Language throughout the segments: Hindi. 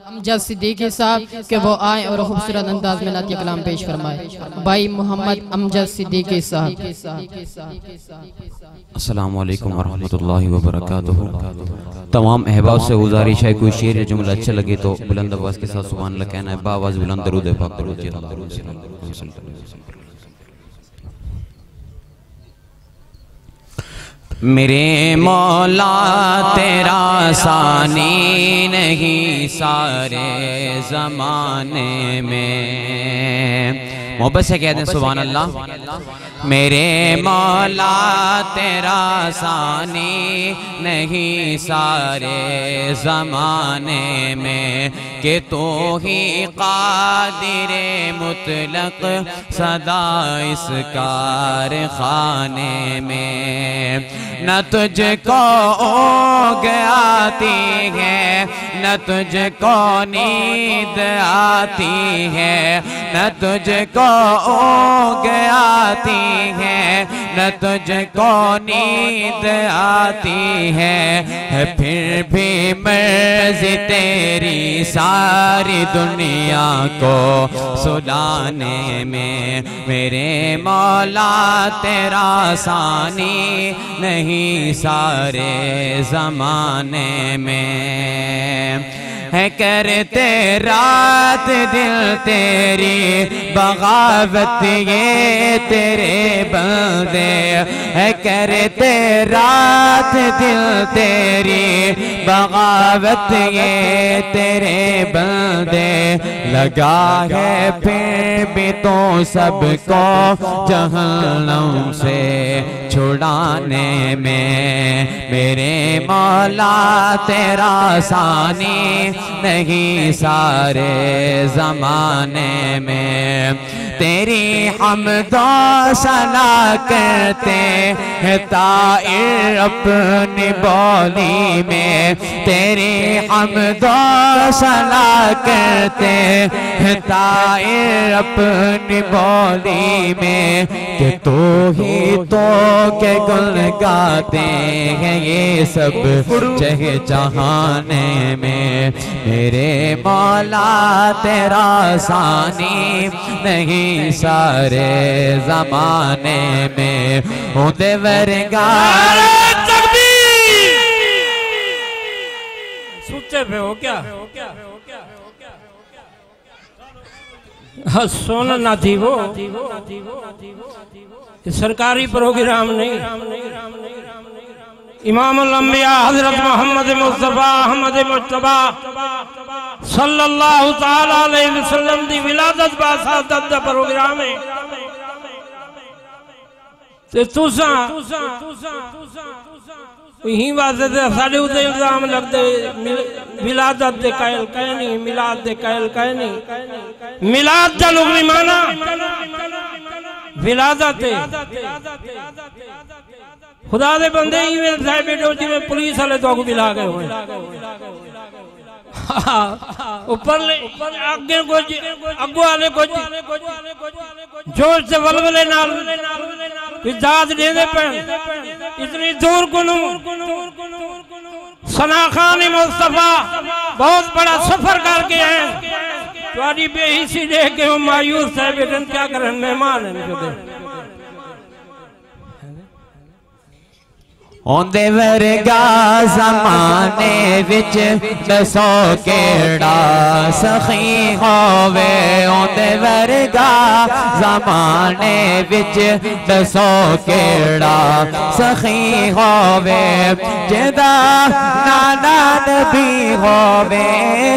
अमजद सिद्दीकी साहब के वो आए और खूबसूरत अंदाज में नातिया कलाम पेश फरमाए। भाई मोहम्मद अमजद सिद्दीकी साहब। अस्सलामु अलैकुम वरहमतुल्लाहि वबरकातुहू। तमाम अहबाब से गुजारिश है, कोई शेर या जुमला अच्छा लगे तो बुलंद आवाज़ के साथ सुभान अल्लाह कहना है। बावाज़ बुलंद दरूद पाक दरूद। मेरे मौला तेरा सानी नहीं सारे ज़माने में। मोहब्बत से कह दें सुभान अल्लाह। मेरे मौला तेरा सानी नहीं सारे ज़माने में, कि तू ही कादिरे मुतलक सदा इस कारखाने में। न तुझको ऊँघ आती है, न तुझको नींद आती है, न तुझको ऊँघ आती है, न तुझको नींद आती है, फिर भी मर्ज़ी तेरी सारी दुनिया को सुलाने में। मेरे मौला तेरा सानी नहीं सारे ज़माने में। है करते रात दिल तेरी बगावत ये तेरे बंदे, है करते रात दिल तेरी बगावत ये तेरे बंदे। लगा है फिर भी तो सबको जहन्नम से छुड़ाने में। मेरे मौला तेरा सानी नहीं सारे ज़माने में। तेरी हमदो सना करते हैं ताइर अपनी बोली में। तेरी हमदो सना करते हैं ताइर अपनी बोली में, कि तू ही तो के गुल गाते हैं ये सब जह जहाने में। मेरे मौला तेरा सानी नहीं सारे ज़माने में। होंदे वर्गा सुते पे हो क्या? हाँ, सोना ना थी वो सरकारी प्रोग्राम नहीं। इमामुल अंबिया हजरत मोहम्मद मुस्तफा अहमद मुस्तफा सल्लल्लाहु ताला अलैहि वसल्लम दी विलादत बासादत दा प्रोग्राम है। ते तुसा यही वास्ते साढ़े उते इल्जाम लगते विलादत दे कायल कह नहीं, मिलाद दे कायल कह नहीं। मिलाद दा लुग़वी माना विलादत है। खुदा दे बंदे ही साहब बेटो जिवें पुलिस वाले तो अगू मिला गए हुए ऊपर आगे कुछ अगू वाले कुछ जोश से वलवले नाल दाद देंदे पे। इतनी दूर को सना खान मुस्तफा बहुत बड़ा सफर करके आए। तुम्हारी बेहिसी देख के मायूस है बेटन क्या करें, मेहमान है। औंदे वर्गा ज़माने विच दसो केड़ा सखी होवे। औंदे वर्गा ज़माने विच दसो केड़ा सखी होवे, जिदा नाना नबी होवे,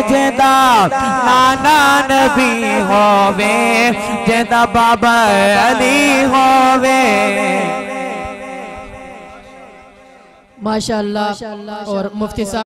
जिदा नाना नबी होवे, जिदा बाबा अली होवे। माशाअल्लाह। और मुफ्ती साहब